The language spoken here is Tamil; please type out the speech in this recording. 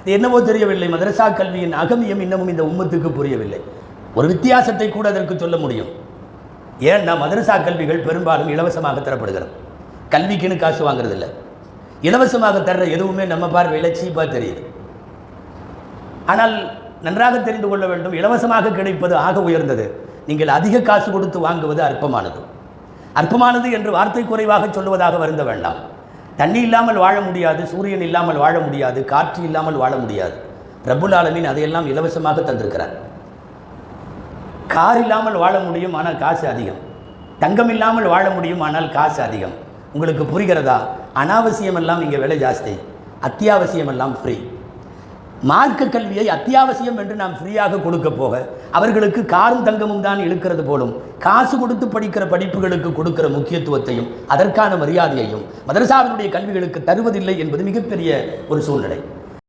இது என்னவோ தெரியவில்லை, மதரசா கல்வியின் அகமியம் இன்னமும் இந்த உம்மத்துக்கு புரியவில்லை. ஒரு வித்தியாசத்தை கூட அதற்கு சொல்ல முடியும். ஏன்னா மதரசா கல்விகள் பெரும்பாலும் இலவசமாக தரப்படுகிறது. கல்விக்குன்னு காசு வாங்குறதில்லை. இலவசமாக தர்ற எதுவுமே நம்ம பார்வையில் சீப்பாக தெரியுது. ஆனால் நன்றாக தெரிந்து கொள்ள வேண்டும், இலவசமாக கிடைப்பது ஆக உயர்ந்தது. நீங்கள் அதிக காசு கொடுத்து வாங்குவது அற்பமானது. அற்பமானது என்று வார்த்தை குறைவாக சொல்லுவதாக வருந்த வேண்டாம். தண்ணி இல்லாமல் வாழ முடியாது, சூரியன் இல்லாமல் வாழ முடியாது, காற்று இல்லாமல் வாழ முடியாது. ரப்புல் ஆலமீன் அதையெல்லாம் இலவசமாக தந்திருக்கிறார். கார் இல்லாமல் வாழ முடியும், ஆனால் காசு அதிகம். தங்கம் இல்லாமல் வாழ முடியும், ஆனால் காசு அதிகம். உங்களுக்கு புரிகிறதா? அனாவசியமெல்லாம் இங்கே விலை ஜாஸ்தி, அத்தியாவசியமெல்லாம் ஃப்ரீ. மார்க்க கல்வியை அத்தியாவசியம் என்று நாம் ஃப்ரீயாக கொடுக்க போக அவர்களுக்கு காரும் தங்கமும் தான் இழுக்கிறது போலும். காசு கொடுத்து படிக்கிற படிப்புகளுக்கு கொடுக்கிற முக்கியத்துவத்தையும் அதற்கான மரியாதையையும் மதரசாவினுடைய கல்விகளுக்கு தருவதில்லை என்பது மிகப்பெரிய ஒரு சூழ்நிலை.